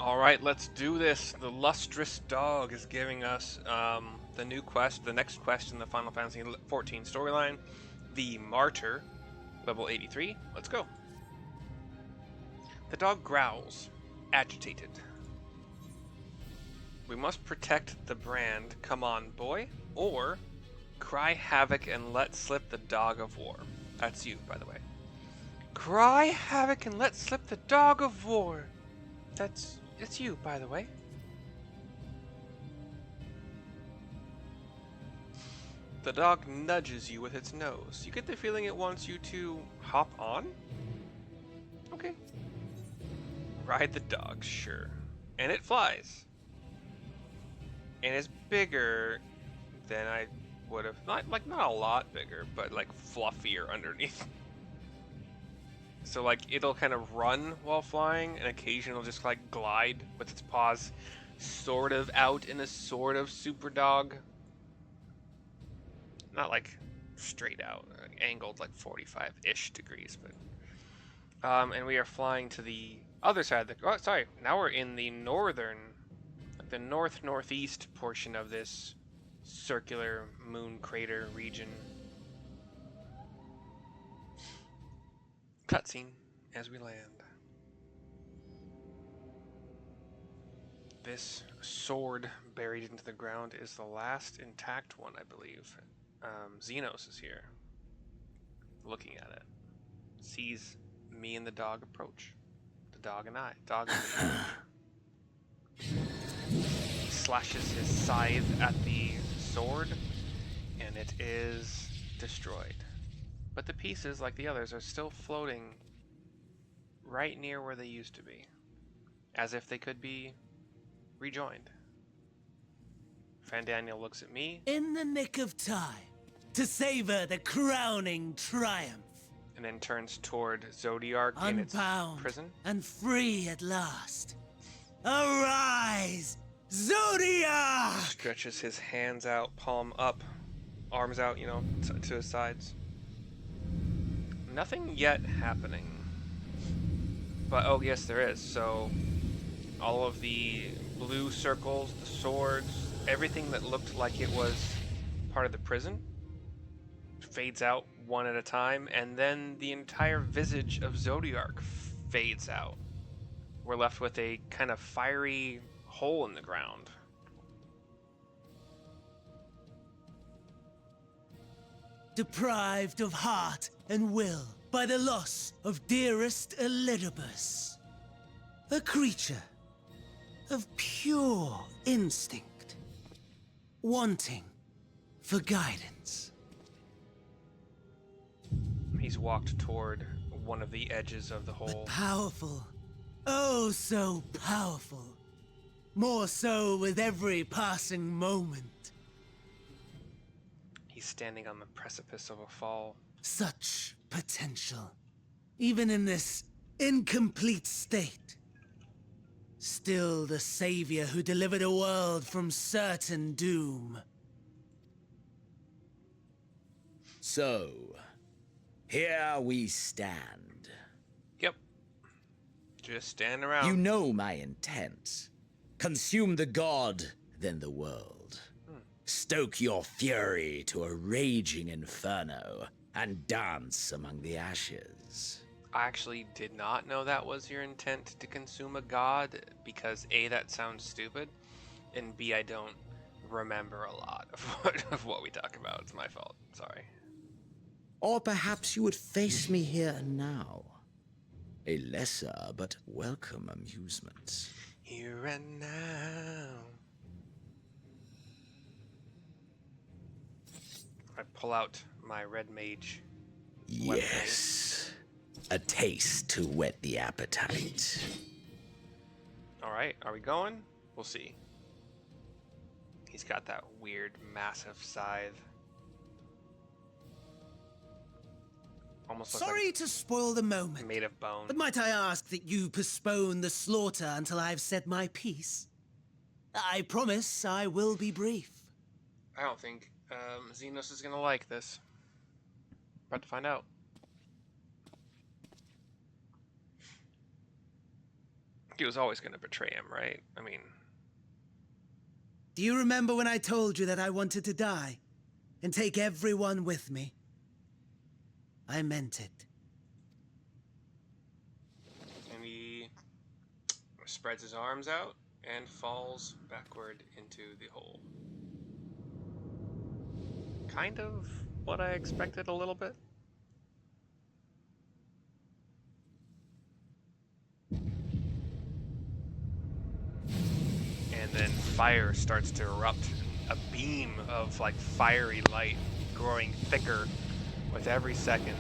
Alright, let's do this. The Lustrous Dog is giving us the new quest, the next quest in the Final Fantasy XIV storyline, the Martyr, level 83. Let's go. The dog growls, agitated. We must protect the brand, come on boy, or cry havoc and let slip the dog of war. That's you, by the way. Cry havoc and let slip the dog of war. It's you, by the way. The dog nudges you with its nose. You get the feeling it wants you to hop on? Okay. Ride the dog, sure. And it flies. And is bigger than I would have. Not a lot bigger, but like fluffier underneath. So like it'll kind of run while flying, and occasionally it'll just like glide with its paws sort of out in a sort of super dog. Not like straight out, angled like 45-ish degrees, but and we are flying to the other side of the. Oh, sorry. Now we're in the northern, like the northeast portion of this circular moon crater region. Cutscene as we land. This sword buried into the ground is the last intact one, I believe. Zenos is here, looking at it. Sees me and the dog approach. The dog and I. Dog and me. Slashes his scythe at the sword, and it is destroyed. But the pieces, like the others, are still floating right near where they used to be, as if they could be rejoined. Fandaniel looks at me. In the nick of time to savor the crowning triumph. And then turns toward Zodiark in its prison. And free at last. Arise, Zodiark! Stretches his hands out, palm up, arms out, you know, to his sides. Nothing yet happening. But, oh yes, there is. So, all of the blue circles, the swords, everything that looked like it was part of the prison fades out one at a time, and then the entire visage of Zodiark fades out. We're left with a kind of fiery hole in the ground. Deprived of heart and will by the loss of dearest Elidibus. A creature of pure instinct, wanting for guidance. He's walked toward one of the edges of the hole. But powerful. Oh, so powerful. More so with every passing moment. He's standing on the precipice of a fall. Such potential. Even in this incomplete state. Still the savior who delivered a world from certain doom. So, here we stand. Yep. Just stand around. You know my intent. Consume the god, then the world. Stoke your fury to a raging inferno, and dance among the ashes. I actually did not know that was your intent, to consume a god, because A, that sounds stupid, and B, I don't remember a lot of what we talk about. It's my fault. Sorry. Or perhaps you would face me here and now. A lesser but welcome amusement. Here and now. I pull out my red mage. Yes. A taste to whet the appetite. Alright, are we going? We'll see. He's got that weird, massive scythe. Almost looks Sorry like to spoil the moment, made of bone. but might I ask that you postpone the slaughter until I've said my piece? I promise I will be brief. I don't think Zenos is gonna like this. About to find out. he was always going to betray him, right? I mean... Do you remember when I told you that I wanted to die? And take everyone with me? I meant it. And he spreads his arms out and falls backward into the hole. Kind of what I expected a little bit. And then fire starts to erupt. A beam of like fiery light growing thicker with every second.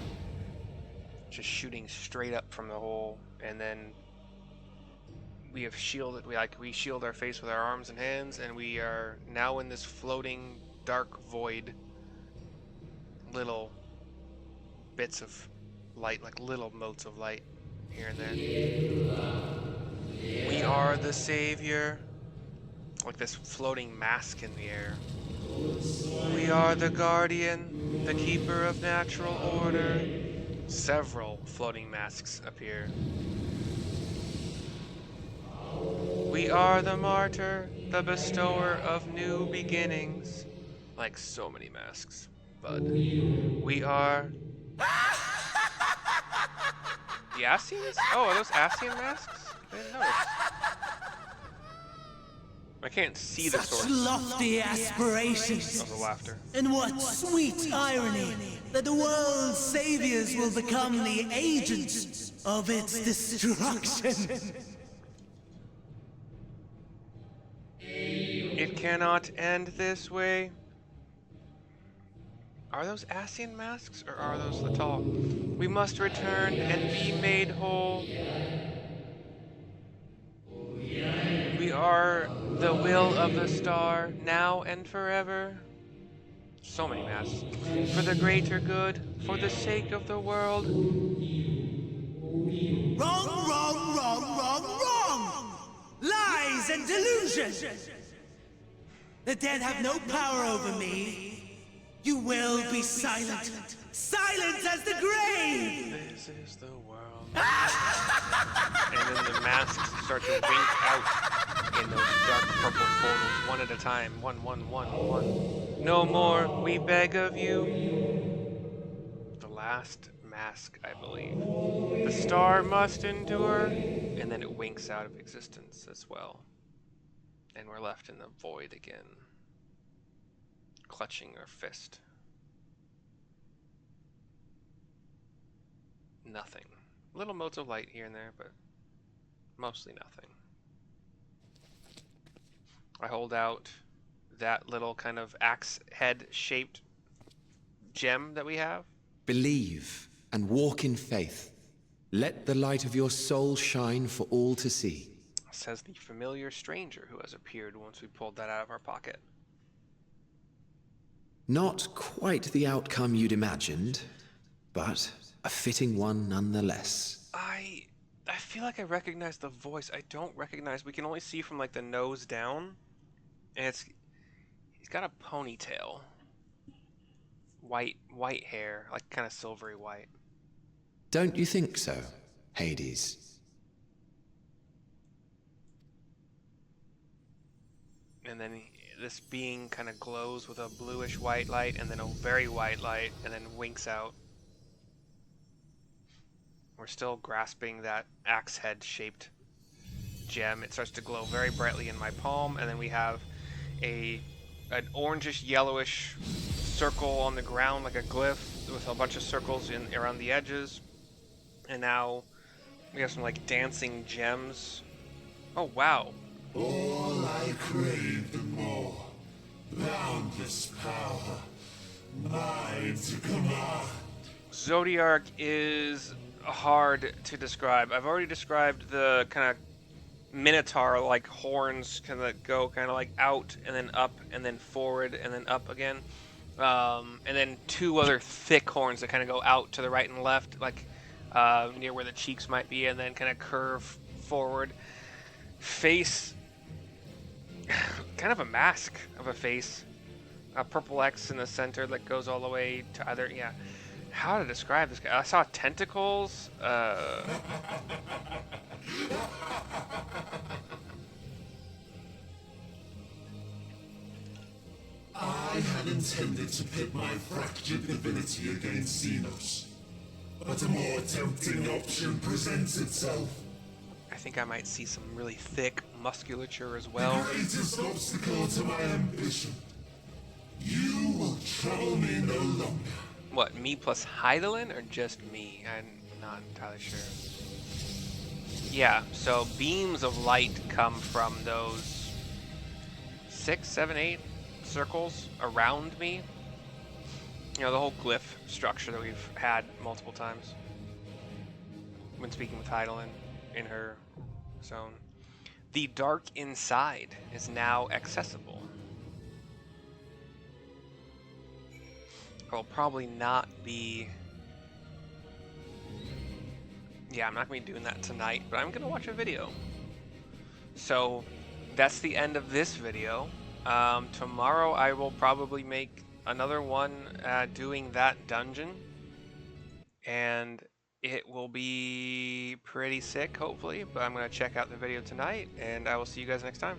Just shooting straight up from the hole. And then we have shielded, we shield our face with our arms and hands, and we are now in this floating dark void. Little bits of light, like little motes of light here and there. We are the savior. Like this floating mask in the air. We are the guardian, the keeper of natural order. Several floating masks appear. We are the martyr, the bestower of new beginnings. Like so many masks, bud. We are... The Ascians? Oh, are those Ascian masks? I didn't notice. I can't see the source. Such lofty aspirations. Of the laughter. And what sweet irony that the world's saviors will become the agents of its destruction. It cannot end this way. Are those Ascian masks or are those the talk? We must return and be made whole. We are the will of the star, now and forever. So many masks. For the greater good, for the sake of the world. Wrong, wrong, wrong, wrong, wrong! Lies and delusion! The dead have no power over me. You will be silent. Silent as the grave! This is the world. And then the masks start to wink out in those dark purple portals, one at a time. One. No more, we beg of you. The last mask, I believe. The star must endure. And then it winks out of existence as well. And we're left in the void again. Clutching our fist. Nothing. Little motes of light here and there, but mostly nothing. I hold out that little kind of axe head shaped gem that we have. Believe and walk in faith. Let the light of your soul shine for all to see. Says the familiar stranger who has appeared once we pulled that out of our pocket. Not quite the outcome you'd imagined, but a fitting one nonetheless. I feel like I recognize the voice. I don't recognize. We can only see from like the nose down, and he's got a ponytail. White hair, like kind of silvery white. Don't you think so, Hades? And then this being kind of glows with a bluish white light, and then a very white light, and then winks out. We're still grasping that axe head shaped gem. It starts to glow very brightly in my palm, and then we have an orangish yellowish circle on the ground like a glyph with a bunch of circles around the edges. And now we have some like dancing gems. Oh wow. All I craved and more. Boundless power. Mine to command. Zodiark is hard to describe. I've already described the kind of minotaur-like horns kind of go kind of like out and then up and then forward and then up again. And then two other thick horns that kind of go out to the right and left, like near where the cheeks might be, and then kind of curve forward. Face, kind of a mask of a face. A purple X in the center that goes all the way to either, yeah. How to describe this guy? I saw tentacles. I had intended to pit my fractured divinity against Zenos, but a more tempting option presents itself. I think I might see some really thick musculature as well. The greatest obstacle to my ambition. You will trouble me no longer. What, me plus Hydaelyn, or just me? I'm not entirely sure. Yeah, so beams of light come from those 6, 7, 8 circles around me. You know, the whole glyph structure that we've had multiple times when speaking with Hydaelyn in her zone. The dark inside is now accessible. I'll probably not be... Yeah, I'm not going to be doing that tonight, but I'm going to watch a video. So, that's the end of this video. Tomorrow I will probably make another one doing that dungeon. And it will be pretty sick, hopefully. But I'm going to check out the video tonight, and I will see you guys next time.